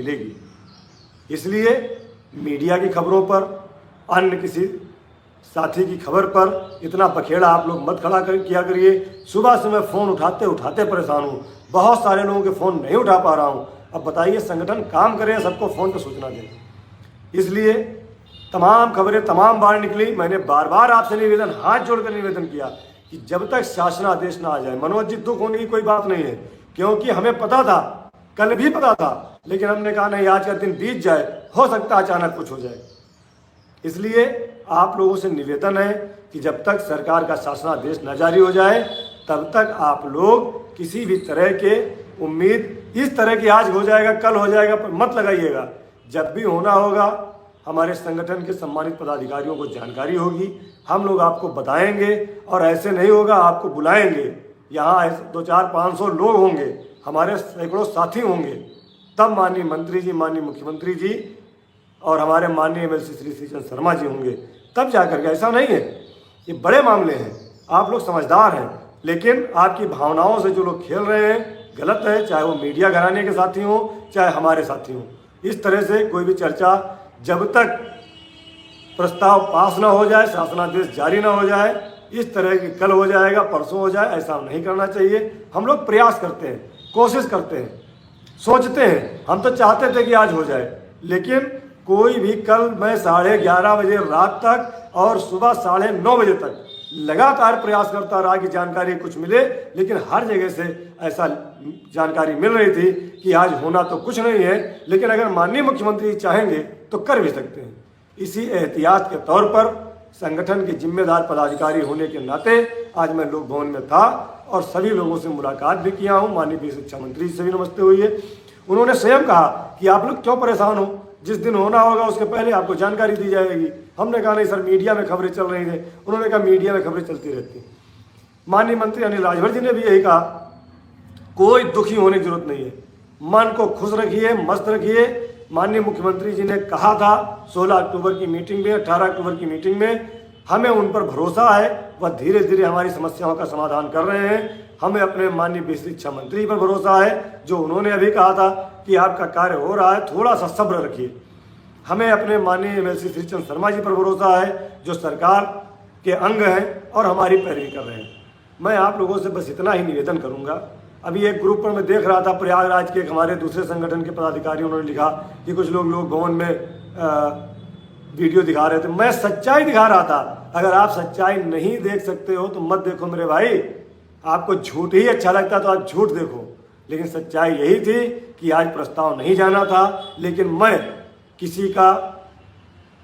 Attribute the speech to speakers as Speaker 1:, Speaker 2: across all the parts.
Speaker 1: मिलेगी। इसलिए मीडिया की खबरों पर, अन्य किसी साथी की खबर पर इतना बखेड़ा आप लोग मत खड़ा किया करिए। सुबह से मैं फ़ोन उठाते उठाते परेशान हूँ, बहुत सारे लोगों के फ़ोन नहीं उठा पा रहा हूँ। अब बताइए, संगठन काम करे, सबको फ़ोन पर सूचना दें। इसलिए तमाम खबरें तमाम बार निकली। मैंने बार बार आपसे निवेदन, हाथ जोड़कर निवेदन किया कि जब तक शासनादेश ना आ जाए, मनोज जी दुख होने की कोई बात नहीं है, क्योंकि हमें पता था, कल भी पता था, लेकिन हमने कहा नहीं, आज का दिन बीत जाए, हो सकता है अचानक कुछ हो जाए। इसलिए आप लोगों से निवेदन है कि जब तक सरकार का शासनादेश न जारी हो जाए, तब तक आप लोग किसी भी तरह के उम्मीद इस तरह की आज हो जाएगा कल हो जाएगा पर मत लगाइएगा। जब भी होना होगा, हमारे संगठन के सम्मानित पदाधिकारियों को जानकारी होगी, हम लोग आपको बताएंगे, और ऐसे नहीं होगा, आपको बुलाएंगे। यहाँ 200-500 लोग होंगे, हमारे सैकड़ों साथी होंगे, तब माननीय मंत्री जी, माननीय मुख्यमंत्री जी और हमारे माननीय MLC श्री श्रीचंद शर्मा जी होंगे, तब जाकर के। ऐसा नहीं है, ये बड़े मामले हैं, आप लोग समझदार हैं, लेकिन आपकी भावनाओं से जो लोग खेल रहे हैं गलत है, चाहे वो मीडिया घराने के साथी हों, चाहे हमारे साथी हों। इस तरह से कोई भी चर्चा, जब तक प्रस्ताव पास ना हो जाए, शासनादेश जारी ना हो जाए, इस तरह की कल हो जाएगा, परसों हो जाए, ऐसा नहीं करना चाहिए। हम लोग प्रयास करते हैं, कोशिश करते हैं, सोचते हैं, हम तो चाहते थे कि आज हो जाए, लेकिन कोई भी कल मैं 11:30 बजे रात तक और सुबह 9:30 बजे तक लगातार प्रयास करता रहा कि जानकारी कुछ मिले, लेकिन हर जगह से ऐसा जानकारी मिल रही थी कि आज होना तो कुछ नहीं है, लेकिन अगर माननीय मुख्यमंत्री चाहेंगे तो कर भी सकते हैं। इसी एहतियात के तौर पर संगठन के जिम्मेदार पदाधिकारी होने के नाते आज मैं लोक भवन में था और सभी लोगों से मुलाकात भी किया हूँ। माननीय शिक्षा मंत्री से भी नमस्ते हुई है। उन्होंने स्वयं कहा कि आप लोग क्यों परेशान हो, जिस दिन होना होगा उसके पहले आपको जानकारी दी जाएगी। हमने कहा नहीं सर, मीडिया में खबरें चल रही थी। उन्होंने कहा मीडिया में खबरें चलती रहती। माननीय मंत्री अनिल राजभर जी ने भी यही कहा, कोई दुखी होने की जरूरत नहीं है, मन को खुश रखिए, मस्त रखिए। माननीय मुख्यमंत्री जी ने कहा था 16 अक्टूबर की मीटिंग में, 18 अक्टूबर की मीटिंग में, हमें उन पर भरोसा है, वह धीरे धीरे हमारी समस्याओं का समाधान कर रहे हैं। हमें अपने माननीय शिक्षा मंत्री पर भरोसा है, जो उन्होंने अभी कहा था कि आपका कार्य हो रहा है, थोड़ा सा सब्र रखिए। हमें अपने माननीय MLC श्रीचंद शर्मा जी पर भरोसा है, जो सरकार के अंग हैं और हमारी पैरवी कर रहे हैं। मैं आप लोगों से बस इतना ही निवेदन करूंगा। अभी एक ग्रुप पर मैं देख रहा था, प्रयागराज के हमारे दूसरे संगठन के पदाधिकारी, उन्होंने लिखा कि कुछ लोग भवन में वीडियो दिखा रहे थे। मैं सच्चाई दिखा रहा था। अगर आप सच्चाई नहीं देख सकते हो तो मत देखो मेरे भाई। आपको झूठ ही अच्छा लगता तो आप झूठ देखो, लेकिन सच्चाई यही थी कि आज प्रस्ताव नहीं जाना था, लेकिन मैं किसी का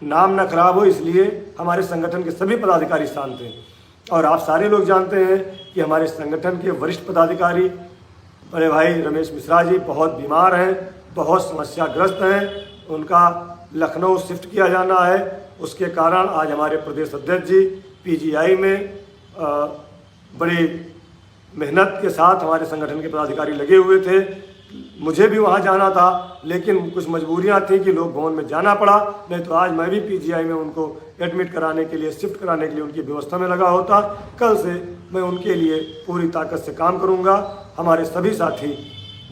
Speaker 1: नाम न खराब हो इसलिए हमारे संगठन के सभी पदाधिकारी शांत थे। और आप सारे लोग जानते हैं कि हमारे संगठन के वरिष्ठ पदाधिकारी बड़े भाई रमेश मिश्रा जी बहुत बीमार हैं, बहुत समस्याग्रस्त हैं। उनका लखनऊ शिफ्ट किया जाना है, उसके कारण आज हमारे प्रदेश अध्यक्ष जी PGI में बड़ी मेहनत के साथ हमारे संगठन के पदाधिकारी लगे हुए थे। मुझे भी वहाँ जाना था, लेकिन कुछ मजबूरियाँ थी कि लोक भवन में जाना पड़ा, नहीं तो आज मैं भी PGI में उनको एडमिट कराने के लिए, शिफ्ट कराने के लिए उनकी व्यवस्था में लगा होता। कल से मैं उनके लिए पूरी ताकत से काम करूँगा। हमारे सभी साथी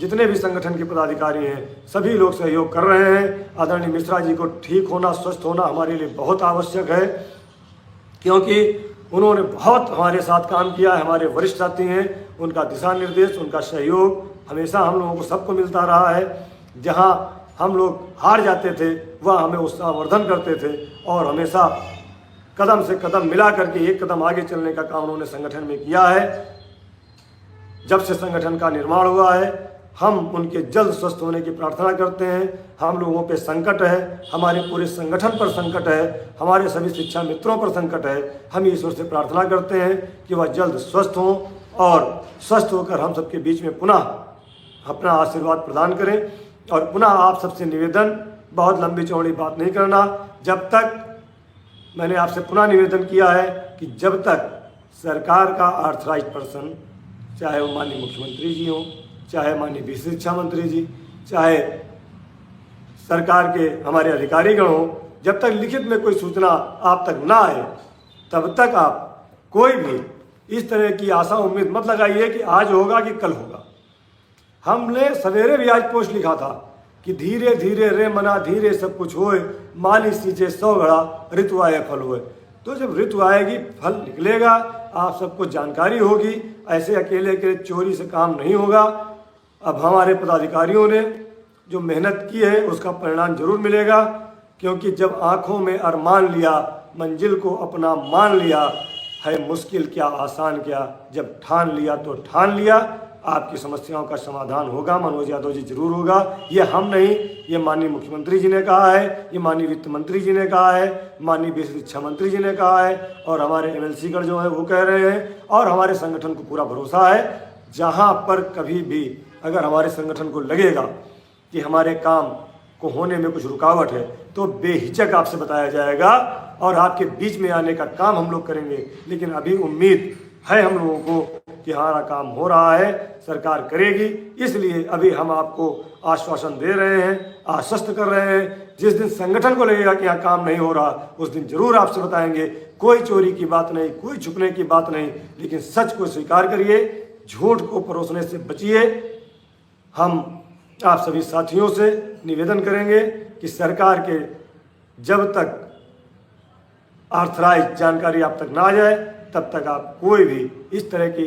Speaker 1: जितने भी संगठन के पदाधिकारी हैं, सभी लोग सहयोग कर रहे हैं। आदरणीय मिश्रा जी को ठीक होना, स्वस्थ होना हमारे लिए बहुत आवश्यक है, क्योंकि उन्होंने बहुत हमारे साथ काम किया है। हमारे वरिष्ठ साथी हैं, उनका दिशा निर्देश, उनका सहयोग हमेशा हम लोगों को सबको मिलता रहा है। जहां हम लोग हार जाते थे वह हमें उत्साहवर्धन करते थे और हमेशा कदम से कदम मिला करके एक कदम आगे चलने का काम उन्होंने संगठन में किया है। जब से संगठन का निर्माण हुआ है, हम उनके जल्द स्वस्थ होने की प्रार्थना करते हैं। हम लोगों पे संकट है, हमारे पूरे संगठन पर संकट है, हमारे सभी शिक्षा मित्रों पर संकट है। हम ईश्वर से प्रार्थना करते हैं कि वह जल्द स्वस्थ हों और स्वस्थ होकर हम सबके बीच में पुनः अपना आशीर्वाद प्रदान करें। और पुनः आप सबसे निवेदन, बहुत लंबी चौड़ी बात नहीं करना। जब तक मैंने आपसे पुनः निवेदन किया है कि जब तक सरकार का ऑथराइज्ड पर्सन, चाहे वो माननीय मुख्यमंत्री जी हों, चाहे माननीय शिक्षा मंत्री जी, चाहे सरकार के हमारे अधिकारीगण हों, जब तक लिखित में कोई सूचना आप तक ना आए, तब तक आप कोई भी इस तरह की आशा उम्मीद मत लगाइए कि आज होगा कि कल होगा। हमने सवेरे भी आज पोस्ट लिखा था कि धीरे धीरे रे मना धीरे सब कुछ होए, माली सींचे 100 घड़ा ऋतु आए फल होए। तो जब ऋतु आएगी फल निकलेगा, आप सबको जानकारी होगी। ऐसे अकेले अकेले चोरी से काम नहीं होगा। अब हमारे पदाधिकारियों ने जो मेहनत की है उसका परिणाम जरूर मिलेगा, क्योंकि जब आंखों में अरमान लिया, मंजिल को अपना मान लिया, है मुश्किल क्या आसान क्या, जब ठान लिया तो ठान लिया। आपकी समस्याओं का समाधान होगा, मनोज यादव जी जरूर होगा। ये हम नहीं, ये माननीय मुख्यमंत्री जी ने कहा है, ये माननीय वित्त मंत्री जी ने कहा है, माननीय बेसिक शिक्षा मंत्री जी ने कहा है, और हमारे MLC गण जो है वो कह रहे हैं, और हमारे संगठन को पूरा भरोसा है। जहाँ पर कभी भी अगर हमारे संगठन को लगेगा कि हमारे काम को होने में कुछ रुकावट है तो बेहिचक आपसे बताया जाएगा और आपके बीच में आने का काम हम लोग करेंगे। लेकिन अभी उम्मीद है हम लोगों को कि हमारा काम हो रहा है, सरकार करेगी, इसलिए अभी हम आपको आश्वासन दे रहे हैं, आश्वस्त कर रहे हैं। जिस दिन संगठन को लगेगा कि यहाँ काम नहीं हो रहा, उस दिन जरूर आपसे बताएंगे। कोई चोरी की बात नहीं, कोई छुपने की बात नहीं, लेकिन सच को स्वीकार करिए, झूठ को परोसने से बचिए। हम आप सभी साथियों से निवेदन करेंगे कि सरकार के जब तक ऑथराइज जानकारी आप तक ना आ जाए तब तक आप कोई भी इस तरह की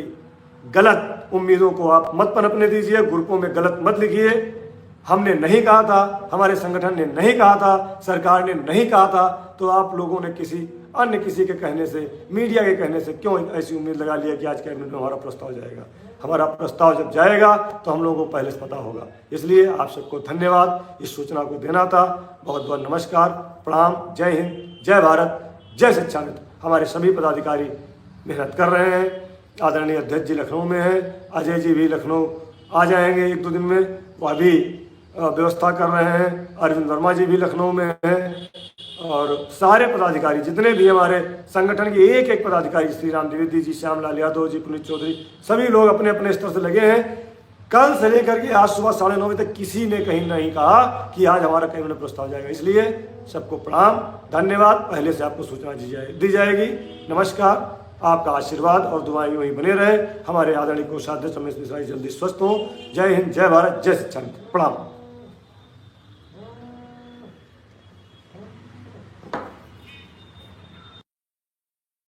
Speaker 1: गलत उम्मीदों को आप मत पनपने दीजिए, ग्रुपों में गलत मत लिखिए। हमने नहीं कहा था, हमारे संगठन ने नहीं कहा था, सरकार ने नहीं कहा था, तो आप लोगों ने किसी के कहने से, मीडिया के कहने से क्यों ऐसी उम्मीद लगा लिया कि आज कैबिनेट में हमारा प्रस्ताव जाएगा। हमारा प्रस्ताव जब जाएगा तो हम लोगों को पहले से पता होगा। इसलिए आप सबको धन्यवाद, इस सूचना को देना था। बहुत बहुत नमस्कार, प्रणाम, जय हिंद, जय भारत, जय शिक्षा मित्र। हमारे सभी पदाधिकारी मेहनत कर रहे हैं। आदरणीय अध्यक्ष जी लखनऊ में हैं, अजय जी भी लखनऊ आ जाएंगे 1-2 दिन में, वह भी व्यवस्था कर रहे हैं। अरविंद वर्मा जी भी लखनऊ में हैं, और सारे पदाधिकारी जितने भी हमारे संगठन के एक पदाधिकारी, श्री राम द्विवेदी जी, श्यामलाल यादव जी, पुनीत चौधरी, सभी लोग अपने अपने स्तर से लगे हैं। कल से लेकर के आज सुबह 9:30 बजे तक किसी ने कहीं नहीं कहा कि आज हमारा कैबिनेट प्रस्ताव जाएगा। इसलिए सबको प्रणाम, धन्यवाद। पहले से आपको सूचना दी जाएगी। नमस्कार, आपका आशीर्वाद और दुआएं यूं ही बने रहे। हमारे आदरणीय कोषाध्यक्ष रमेश मिश्रा जी जल्दी स्वस्थ हों। जय हिंद, जय भारत, जय शिक्षा। प्रणाम।